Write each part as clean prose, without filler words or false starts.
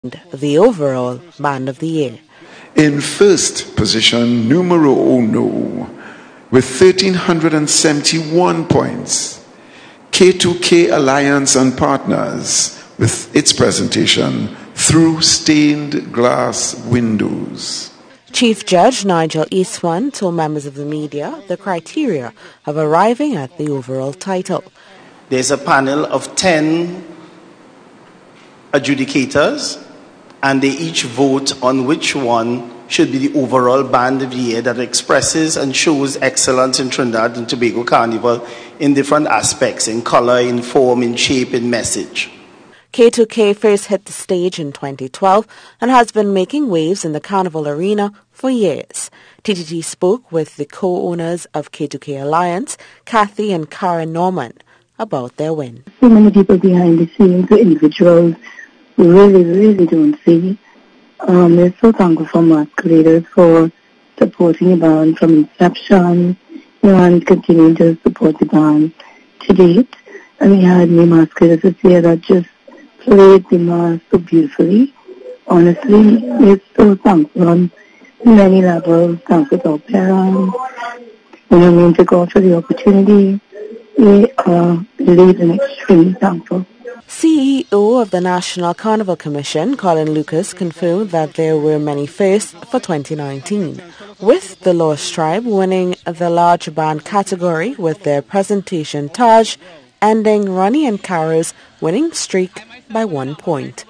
the overall Band of the Year. In first position, numero uno, with 1,371 points, K2K Alliance and Partners, with its presentation, Through Stained Glass Windows. Chief Judge Nigel Eastman told members of the media the criteria of arriving at the overall title. There's a panel of 10 adjudicators, and they each vote on which one should be the overall Band of the Year that expresses and shows excellence in Trinidad and Tobago Carnival in different aspects, in color, in form, in shape, in message. K2K first hit the stage in 2012 and has been making waves in the Carnival arena for years. TTT spoke with the co-owners of K2K Alliance, Kathy and Karen Norman, about their win. So many people behind the scenes, the individuals, really don't see. We're so thankful for masqueraders for supporting the band from inception, and continuing to support the band to date. And we had new masqueraders this year that just played the mask so beautifully. Honestly, we're so thankful on many levels. Thankful to our parents, to God for the opportunity. We are really and extremely thankful. CEO of the National Carnival Commission, Colin Lucas, confirmed that there were many firsts for 2019, with the Lost Tribe winning the large band category with their presentation Taj, ending Ronnie and Caro's winning streak by 1 point.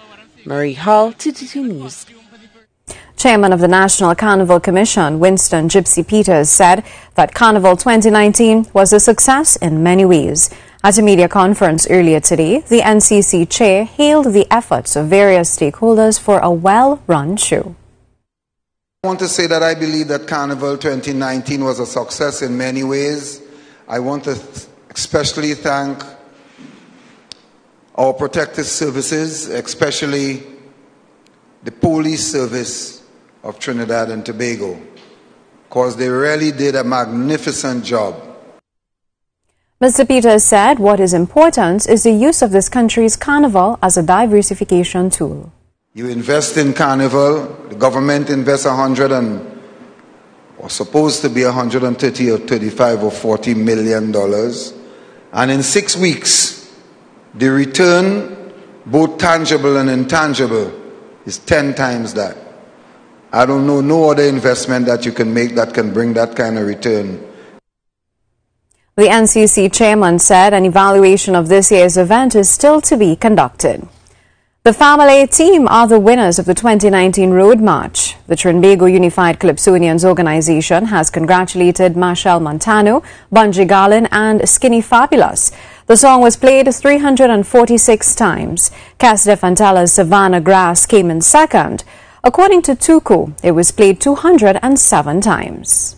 Marie Hall, TTT News. Chairman of the National Carnival Commission, Winston Gypsy Peters, said that Carnival 2019 was a success in many ways. At a media conference earlier today, the NCC chair hailed the efforts of various stakeholders for a well-run show. I want to say that I believe that Carnival 2019 was a success in many ways. I want to especially thank our protective services, especially the police service of Trinidad and Tobago, because they really did a magnificent job. Mr. Peters said what is important is the use of this country's carnival as a diversification tool. You invest in Carnival, the government invests was supposed to be 130 or 35 or 40 million dollars, and in 6 weeks, the return, both tangible and intangible, is 10 times that. I don't know no other investment that you can make that can bring that kind of return. The NCC chairman said an evaluation of this year's event is still to be conducted. The Family team are the winners of the 2019 Road March. The Trinbago Unified Calypsonians organization has congratulated Machel Montano, Bunji Garlin and Skinny Fabulous. The song was played 346 times. Cass DeFantella's Savannah Grass came in second. According to Tuco, it was played 207 times.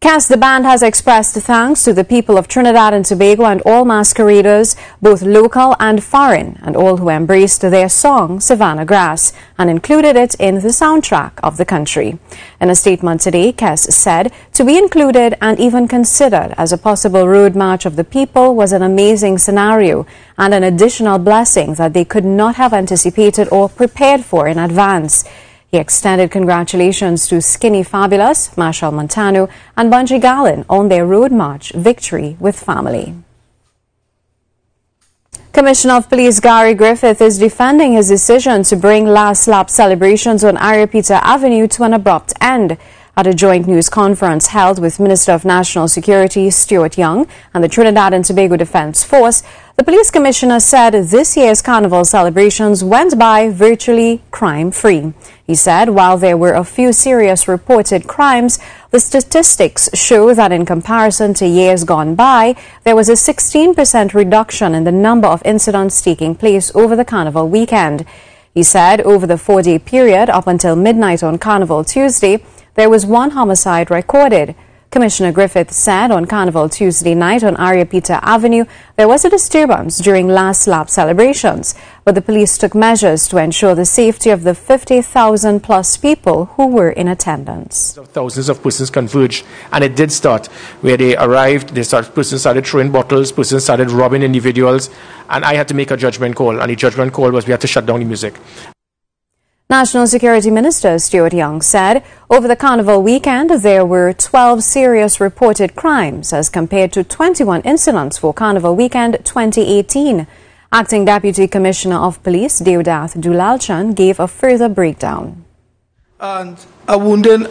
Cass, the band, has expressed thanks to the people of Trinidad and Tobago and all masqueraders, both local and foreign, and all who embraced their song, Savannah Grass, and included it in the soundtrack of the country. In a statement today, Cass said, to be included and even considered as a possible road march of the people was an amazing scenario and an additional blessing that they could not have anticipated or prepared for in advance. He extended congratulations to Skinny Fabulous, Machel Montano and Bunji Garlin on their road march victory with family. Commissioner of Police Gary Griffith is defending his decision to bring last lap celebrations on Ariapita Avenue to an abrupt end. At a joint news conference held with Minister of National Security Stuart Young and the Trinidad and Tobago Defence Force, the police commissioner said this year's carnival celebrations went by virtually crime-free. He said while there were a few serious reported crimes, the statistics show that in comparison to years gone by, there was a 16% reduction in the number of incidents taking place over the carnival weekend. He said over the 4-day period up until midnight on Carnival Tuesday, there was 1 homicide recorded. Commissioner Griffith said on Carnival Tuesday night on Ariapita Avenue there was a disturbance during last lap celebrations, but the police took measures to ensure the safety of the 50,000 plus people who were in attendance. Thousands of persons converged, and it did start where they arrived. Persons started throwing bottles, persons started robbing individuals, and I had to make a judgment call, and the judgment call was we had to shut down the music. National Security Minister Stuart Young said over the Carnival weekend there were 12 serious reported crimes as compared to 21 incidents for Carnival weekend 2018. Acting Deputy Commissioner of Police Deodath Dulalchan gave a further breakdown. And a wounded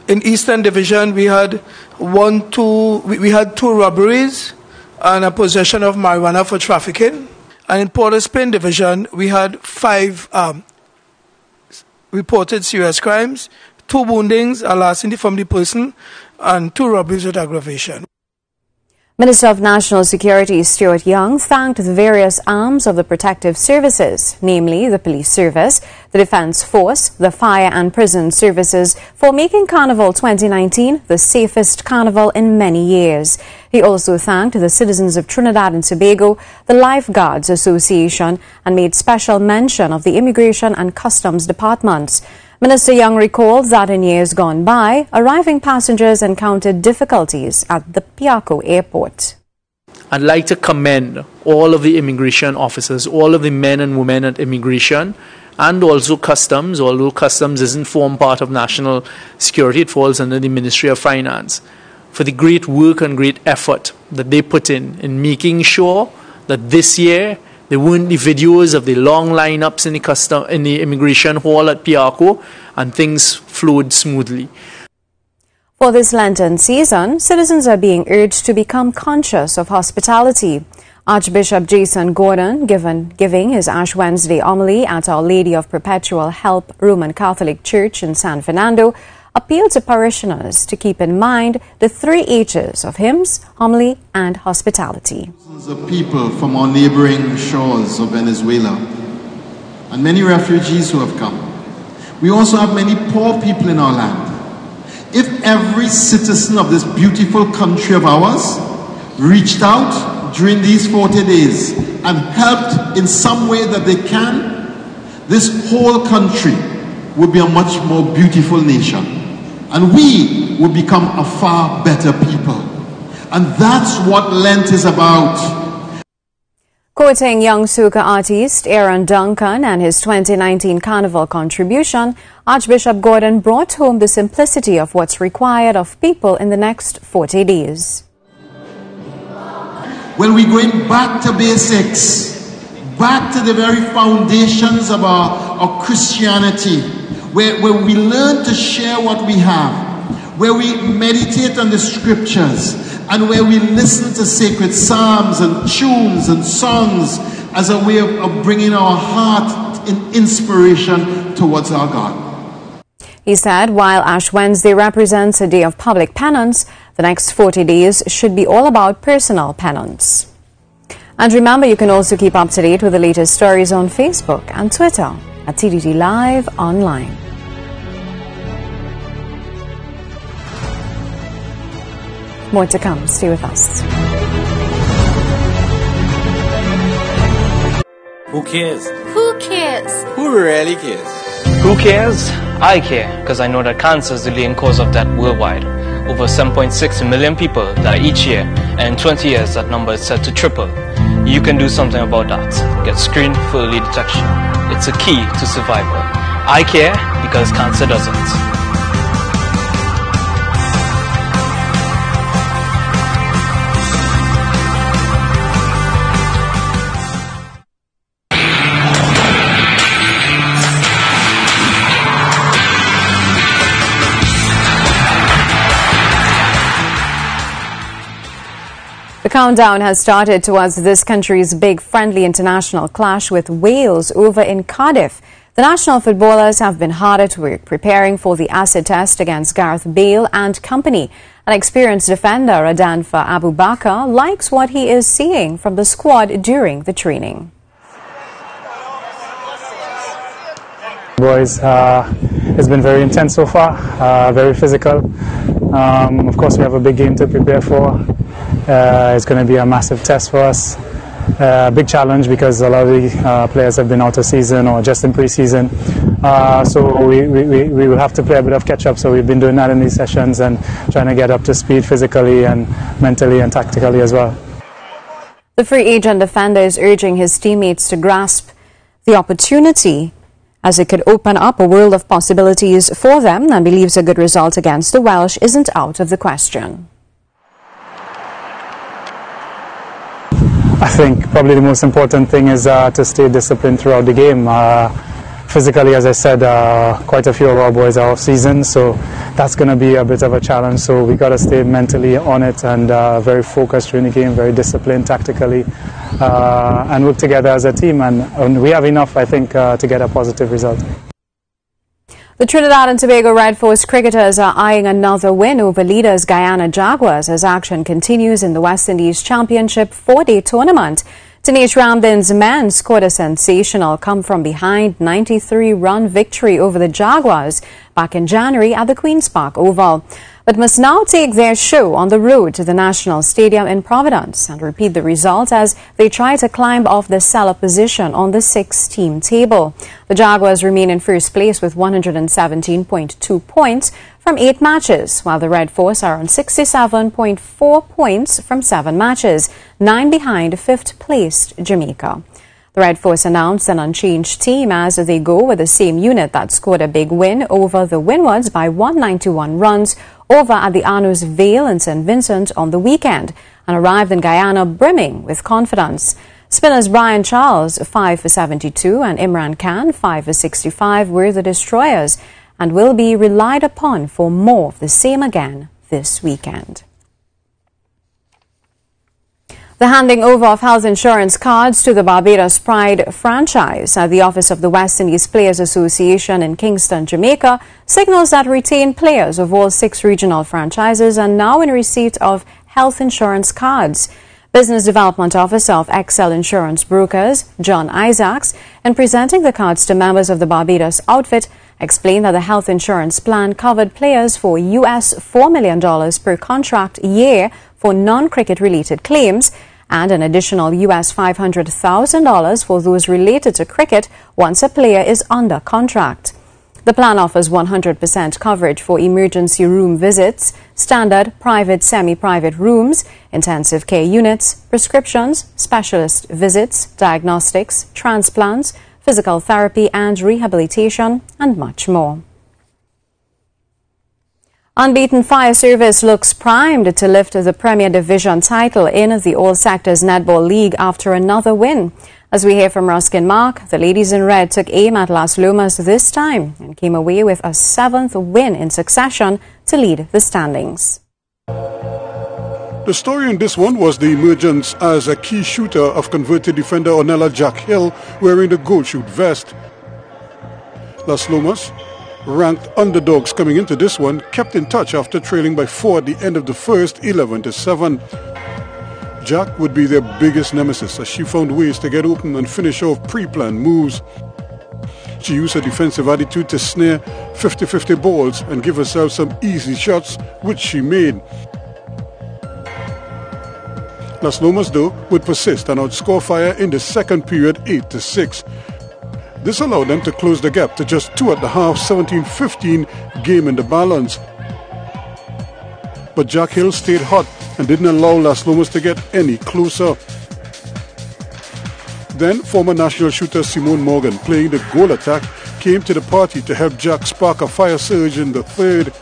in Eastern Division we had two robberies and a possession of marijuana for trafficking. And in Port-au-Prince Division we had 5 reported serious crimes, 2 woundings, a larceny from the person, and 2 robberies with aggravation. Minister of National Security Stuart Young thanked the various arms of the protective services, namely the police service, the defence force, the fire and prison services, for making Carnival 2019 the safest carnival in many years. He also thanked the citizens of Trinidad and Tobago, the Lifeguards Association, and made special mention of the Immigration and Customs departments. Minister Young recalled that in years gone by, arriving passengers encountered difficulties at the Piarco airport. I'd like to commend all of the immigration officers, all of the men and women at immigration, and also customs, although customs isn't form part of national security, it falls under the Ministry of Finance, for the great work and great effort that they put in making sure that this year there weren't the videos of the long lineups in the immigration hall at Piarco, and things flowed smoothly. For this Lenten season, citizens are being urged to become conscious of hospitality. Archbishop Jason Gordon, giving his Ash Wednesday homily at Our Lady of Perpetual Help Roman Catholic Church in San Fernando, appealed to parishioners to keep in mind the 3 H's of hymns, homily, and hospitality. Thousands of people from our neighboring shores of Venezuela and many refugees who have come. We also have many poor people in our land. If every citizen of this beautiful country of ours reached out during these 40 days and helped in some way that they can, this whole country would be a much more beautiful nation. And we will become a far better people. And that's what Lent is about. Quoting young soca artist Aaron Duncan and his 2019 Carnival contribution, Archbishop Gordon brought home the simplicity of what's required of people in the next 40 days. Well, we're going back to basics, back to the very foundations of our Christianity, where we learn to share what we have, where we meditate on the scriptures, and where we listen to sacred psalms and tunes and songs as a way of bringing our heart in inspiration towards our God. He said while Ash Wednesday represents a day of public penance, the next 40 days should be all about personal penance. And remember, you can also keep up to date with the latest stories on Facebook and Twitter at TTT Live Online. More to come. Stay with us. Who cares? Who cares? Who really cares? Who cares? I care, because I know that cancer is the leading cause of death worldwide. Over 7.6 million people die each year, and in 20 years that number is set to triple. You can do something about that. Get screened for early detection. It's a key to survival. I care because cancer doesn't. The countdown has started towards this country's big friendly international clash with Wales over in Cardiff. The national footballers have been hard at work preparing for the acid test against Gareth Bale and company. An experienced defender, Adanfa Abubakar, likes what he is seeing from the squad during the training. Boys, it's been very intense so far, very physical, Of course, we have a big game to prepare for. It's going to be a massive test for us. Big challenge because a lot of the players have been out of season or just in pre-season. So we will have to play a bit of catch-up. So we've been doing that in these sessions and trying to get up to speed physically and mentally and tactically as well. The free agent defender is urging his teammates to grasp the opportunity as it could open up a world of possibilities for them, and believes a good result against the Welsh isn't out of the question. I think probably the most important thing is to stay disciplined throughout the game. Physically, as I said, quite a few of our boys are off season, so that's going to be a bit of a challenge. So we got to stay mentally on it and very focused during the game, very disciplined tactically, and work together as a team. And we have enough, I think, to get a positive result. The Trinidad and Tobago Red Force cricketers are eyeing another win over leaders Guyana Jaguars as action continues in the West Indies Championship 4-day tournament. Dinesh Ramdin's men scored a sensational come-from-behind 93-run victory over the Jaguars back in January at the Queen's Park Oval, but must now take their show on the road to the National Stadium in Providence and repeat the result as they try to climb off the cellar position on the 6-team table. The Jaguars remain in first place with 117.2 points from 8 matches, while the Red Force are on 67.4 points from 7 matches, 9 behind 5th-placed Jamaica. The Red Force announced an unchanged team as they go with the same unit that scored a big win over the Windwards by 191 runs over at the Arnos Vale in St. Vincent on the weekend and arrived in Guyana brimming with confidence. Spinners Brian Charles, 5 for 72, and Imran Khan, 5 for 65, were the destroyers and will be relied upon for more of the same again this weekend. The handing over of health insurance cards to the Barbados Pride franchise at the office of the West Indies Players Association in Kingston, Jamaica, signals that retained players of all 6 regional franchises are now in receipt of health insurance cards. Business Development Officer of Excel Insurance Brokers, John Isaacs, in presenting the cards to members of the Barbados outfit, explained that the health insurance plan covered players for US $4 million per contract year for non-cricket related claims and an additional US $500,000 for those related to cricket once a player is under contract. The plan offers 100% coverage for emergency room visits, standard private, semi-private rooms, intensive care units, prescriptions, specialist visits, diagnostics, transplants, physical therapy and rehabilitation, and much more. Unbeaten Fire Service looks primed to lift the Premier Division title in the All Sectors Netball League after another win. As we hear from Ruskin Mark, the ladies in red took aim at Las Lomas this time and came away with a 7th win in succession to lead the standings. The story in this one was the emergence as a key shooter of converted defender Ornella Jack Hill wearing the gold shoot vest. Las Lomas, ranked underdogs coming into this one, kept in touch after trailing by 4 at the end of the first, 11-7. Jack would be their biggest nemesis as she found ways to get open and finish off pre-planned moves. She used her defensive attitude to snare 50-50 balls and give herself some easy shots, which she made. Las Lomas, though, would persist and outscore Fire in the second period 8-6. This allowed them to close the gap to just 2 at the half, 17-15 game in the balance. But Jack Hill stayed hot and didn't allow Las Lomas to get any closer. Then former national shooter Simone Morgan, playing the goal attack, came to the party to help Jack spark a fire surge in the third.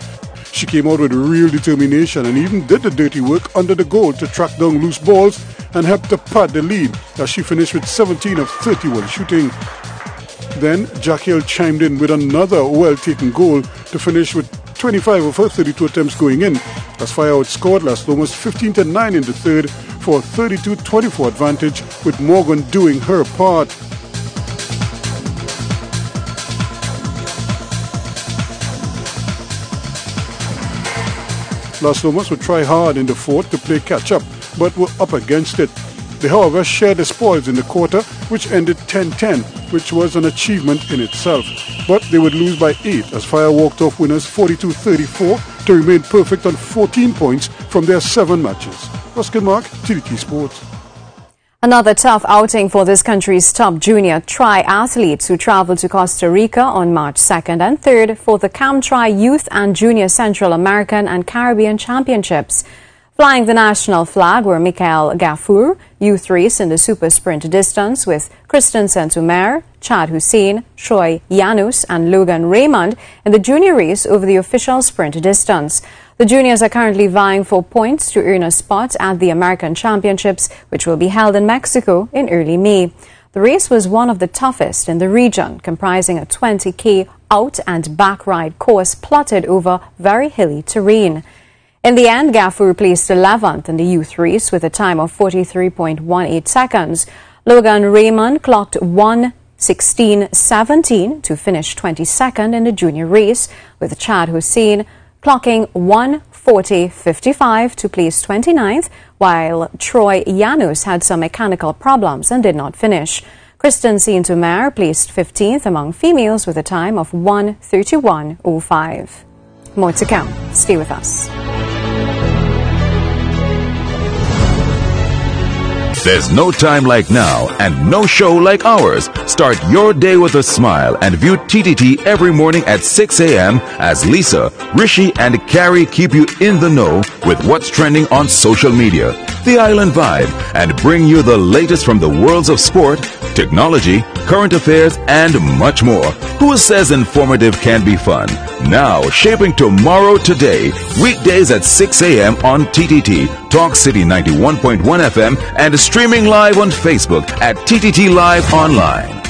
She came out with real determination and even did the dirty work under the goal to track down loose balls and help to pad the lead as she finished with 17 of 31 shooting. Then Jack Hill chimed in with another well-taken goal to finish with 25 of her 32 attempts going in, as Fire outscored Las Lomas 15-9 in the third for a 32-24 advantage, with Morgan doing her part. Las Lomas would try hard in the fourth to play catch-up, but were up against it. They, however, shared the spoils in the quarter, which ended 10-10, which was an achievement in itself. But they would lose by 8 as Fire walked off winners 42-34 to remain perfect on 14 points from their 7 matches. Ruskin Mark, TTT Sports. Another tough outing for this country's top junior triathletes who traveled to Costa Rica on March 2nd and 3rd for the CamTri Youth and Junior Central American and Caribbean Championships. Flying the national flag were Mikael Gafour, youth race in the super sprint distance with Kristen Saint-Omer, Chad Hussein, Troy Janus and Logan Raymond in the junior race over the official sprint distance. The juniors are currently vying for points to earn a spot at the American Championships, which will be held in Mexico in early May. The race was one of the toughest in the region, comprising a 20K out and back ride course plotted over very hilly terrain. In the end, Gafour placed 11th in the youth race with a time of 43.18 seconds. Logan Raymond clocked 1:16.17 to finish 22nd in the junior race, with Chad Hussein clocking 1:40.55 to place 29th, while Troy Janus had some mechanical problems and did not finish. Kristen Saint-Omer placed 15th among females with a time of 1:31.05. More to come. Stay with us. There's no time like now and no show like ours. Start your day with a smile and view TTT every morning at 6 a.m. as Lisa, Rishi and Carrie keep you in the know with what's trending on social media, the island vibe, and bring you the latest from the worlds of sport, technology, current affairs, and much more. Who says informative can be fun? Now, shaping tomorrow today, weekdays at 6 a.m. on TTT, Talk City 91.1 FM, and streaming live on Facebook at TTT Live Online.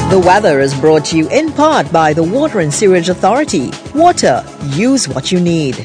The weather is brought to you in part by the Water and Sewerage Authority. Water, use what you need.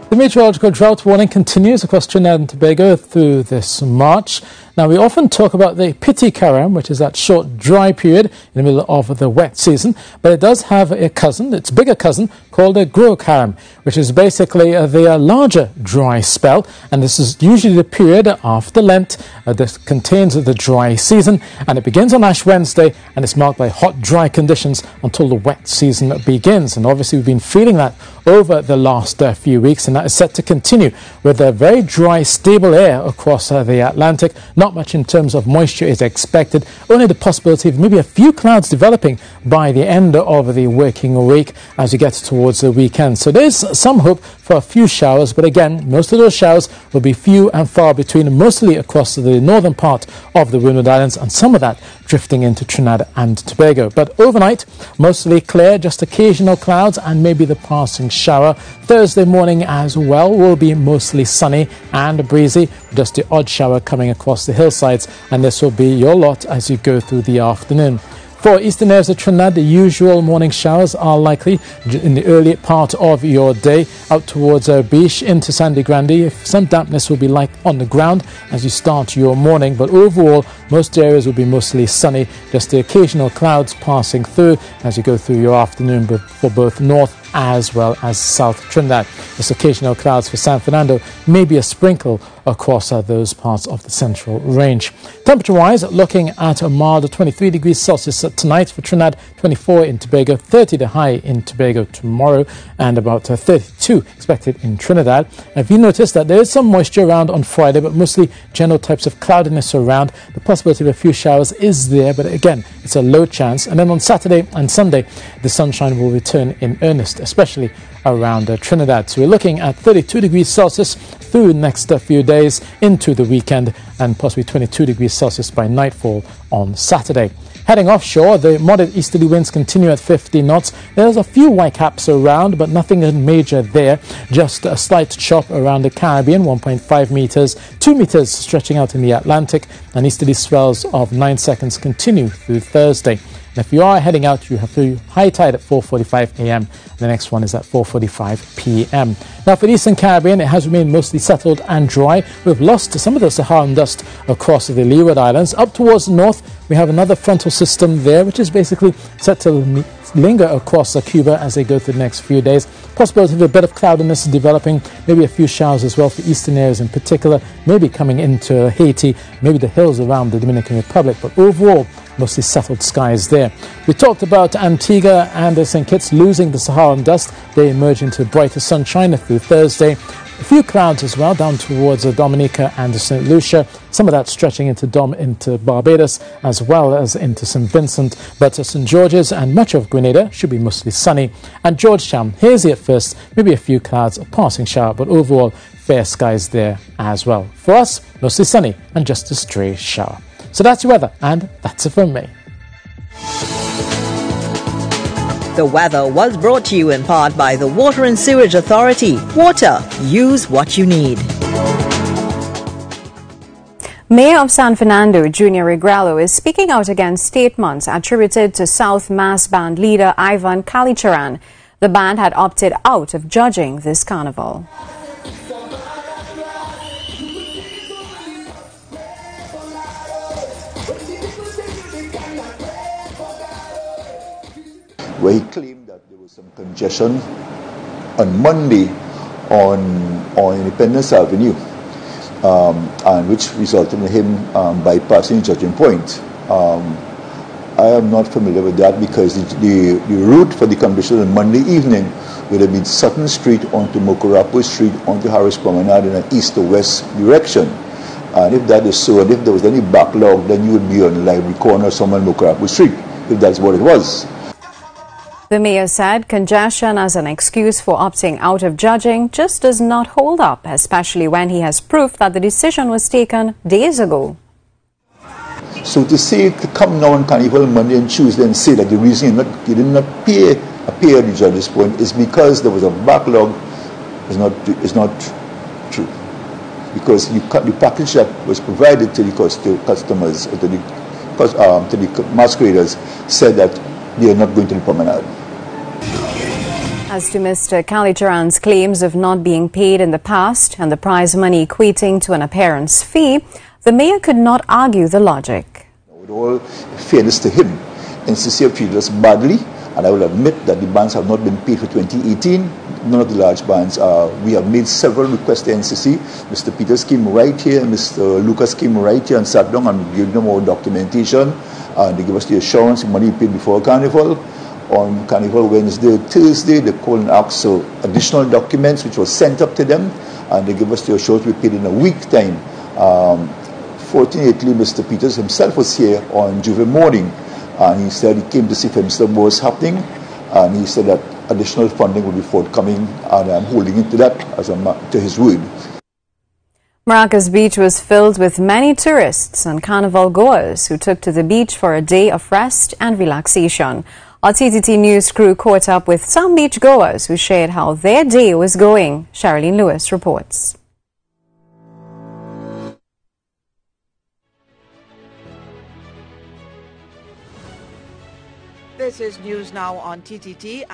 The meteorological drought warning continues across Trinidad and Tobago through this March. Now, we often talk about the Piti Karam, which is that short, dry period in the middle of the wet season, but it does have a cousin, its bigger cousin, called a Gro Karam, which is basically the larger dry spell, and this is usually the period after Lent that contains the dry season, and it begins on Ash Wednesday, and it's marked by hot, dry conditions until the wet season begins, and obviously we've been feeling that over the last few weeks, and that is set to continue with a very dry, stable air across the Atlantic. Not much in terms of moisture is expected, only the possibility of maybe a few clouds developing by the end of the working week as we get towards the weekend. So there's some hope for a few showers, but again, most of those showers will be few and far between, mostly across the northern part of the Windward Islands, and some of that drifting into Trinidad and Tobago. But overnight, mostly clear, just occasional clouds and maybe the passing shower. Thursday morning as well will be mostly sunny and breezy, just the odd shower coming across the hillsides, and this will be your lot as you go through the afternoon. For eastern areas of Trinidad, the usual morning showers are likely in the early part of your day, out towards Beach into Sandy Grande. Some dampness will be light on the ground as you start your morning, but overall, most areas will be mostly sunny, just the occasional clouds passing through as you go through your afternoon for both north as well as South Trinidad. Just occasional clouds for San Fernando, maybe a sprinkle across those parts of the central range. Temperature-wise, looking at a mild 23 degrees Celsius tonight for Trinidad, 24 in Tobago, 30 the high in Tobago tomorrow, and about 32 expected in Trinidad. If you notice that there is some moisture around on Friday, but mostly general types of cloudiness around, the possibility of a few showers is there, but again, it's a low chance. And then on Saturday and Sunday, the sunshine will return in earnest, especially around Trinidad. So we're looking at 32 degrees Celsius through the next few days into the weekend, and possibly 22 degrees Celsius by nightfall on Saturday. Heading offshore, the moderate easterly winds continue at 50 knots. There's a few whitecaps around, but nothing major there. Just a slight chop around the Caribbean, 1.5 meters, 2 meters stretching out in the Atlantic, and easterly swells of 9 seconds continue through Thursday. And if you are heading out, you have the high tide at 4:45 a.m. The next one is at 4:45 p.m. Now, for the Eastern Caribbean, it has remained mostly settled and dry. We've lost some of the Saharan dust across the Leeward Islands. Up towards the north, we have another frontal system there, which is basically set to linger across Cuba as they go through the next few days. Possibility of a bit of cloudiness developing, maybe a few showers as well for eastern areas in particular, maybe coming into Haiti, maybe the hills around the Dominican Republic. But overall, mostly settled skies there. We talked about Antigua and St. Kitts losing the Saharan dust. They emerge into brighter sunshine through Thursday. A few clouds as well down towards Dominica and St. Lucia. Some of that stretching into Barbados as well as into St. Vincent. But St. George's and much of Grenada should be mostly sunny. And Georgetown, hazy at first, maybe a few clouds, a passing shower, but overall fair skies there as well. For us, mostly sunny and just a stray shower. So that's your weather, and that's it from me. The weather was brought to you in part by the Water and Sewage Authority. Water, use what you need. Mayor of San Fernando, Junior Regrello, is speaking out against statements attributed to South Mass Band leader Ivan Kalicharan. The band had opted out of judging this carnival. Where he claimed that there was some congestion on Monday on Independence Avenue, and which resulted in him bypassing judging point. I am not familiar with that because the route for the condition on Monday evening would have been Sutton Street onto Mokorapo Street onto Harris Promenade in an east to west direction. And if that is so, and if there was any backlog, then you would be on the library corner somewhere on Mokorapo Street, if that's what it was. The mayor said congestion as an excuse for opting out of judging just does not hold up, especially when he has proof that the decision was taken days ago. So to say, to come now on Carnival Monday and Tuesday and say that the reason you did not appear at the judge's point is because there was a backlog is not true. Because the package that was provided to the customers, to the masqueraders, said that they are not going to the promenade. As to Mr. Kalicharan's claims of not being paid in the past and the prize money equating to an appearance fee, the mayor could not argue the logic. With all fairness to him, NCC have treated us badly, and I will admit that the bands have not been paid for 2018. None of the large bands. We have made several requests to NCC. Mr. Peters came right here, and Mr. Lucas came right here and sat down and gave them all documentation. They gave us the assurance the money paid before Carnival. On Carnival Wednesday, Thursday, they called and asked for additional documents which were sent up to them, and they gave us the assurance we paid in a week's time. Fortunately, Mr. Peters himself was here on Juve morning, and he said he came to see if what was happening, and he said that additional funding will be forthcoming, and I'm holding into that as to his word. Maracas Beach was filled with many tourists and carnival goers who took to the beach for a day of rest and relaxation. Our TTT News crew caught up with some beach goers who shared how their day was going. Sherilyn Lewis reports. This is News Now on TTT.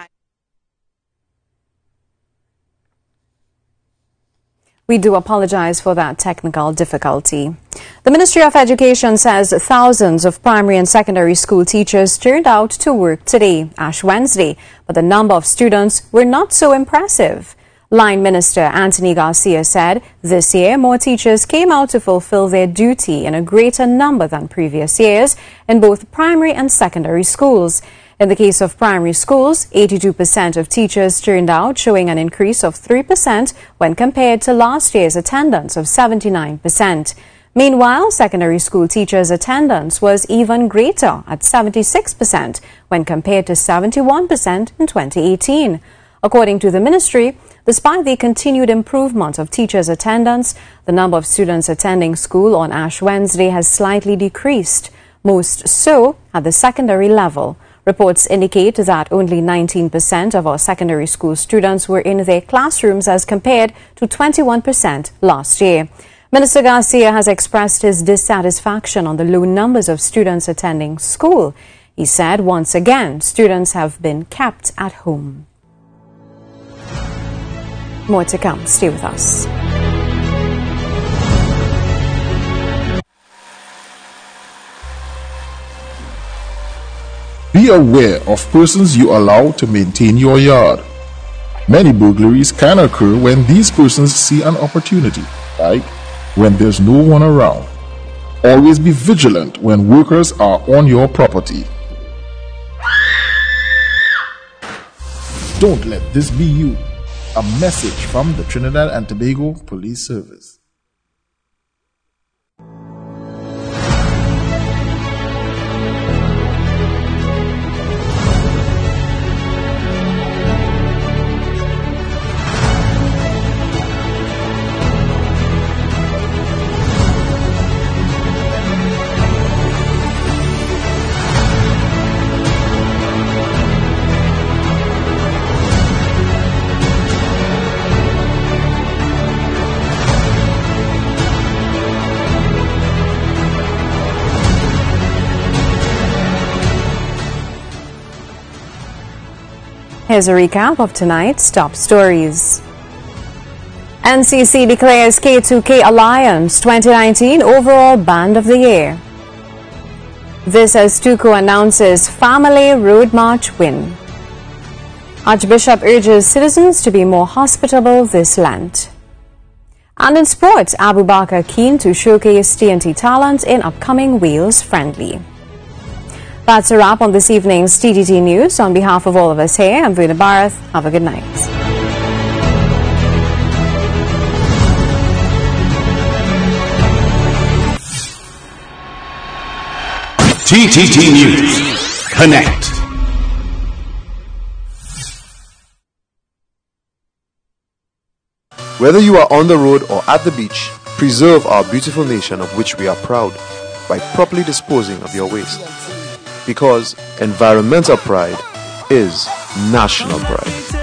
We do apologize for that technical difficulty. The Ministry of Education says thousands of primary and secondary school teachers turned out to work today, Ash Wednesday, but the number of students were not so impressive. Line Minister Anthony Garcia said this year more teachers came out to fulfill their duty in a greater number than previous years in both primary and secondary schools. In the case of primary schools, 82% of teachers turned out, showing an increase of 3% when compared to last year's attendance of 79%. Meanwhile, secondary school teachers' attendance was even greater at 76% when compared to 71% in 2018. According to the ministry, despite the continued improvement of teachers' attendance, the number of students attending school on Ash Wednesday has slightly decreased, most so at the secondary level. Reports indicate that only 19% of our secondary school students were in their classrooms as compared to 21% last year. Minister Garcia has expressed his dissatisfaction on the low numbers of students attending school. He said once again students have been kept at home. More to come. Stay with us. Be aware of persons you allow to maintain your yard. Many burglaries can occur when these persons see an opportunity, like when there's no one around. Always be vigilant when workers are on your property. Don't let this be you. A message from the Trinidad and Tobago Police Service. Here's a recap of tonight's top stories. NCC declares K2K Alliance 2019 Overall Band of the Year. This as Tuku announces Family Road March win. Archbishop urges citizens to be more hospitable this Lent. And in sports, Abu Bakr keen to showcase TNT talent in upcoming Wales friendly. That's a wrap on this evening's TTT News. On behalf of all of us here, I'm Verna Bharath. Have a good night. TTT News. Connect. Whether you are on the road or at the beach, preserve our beautiful nation of which we are proud by properly disposing of your waste. Because environmental pride is national pride.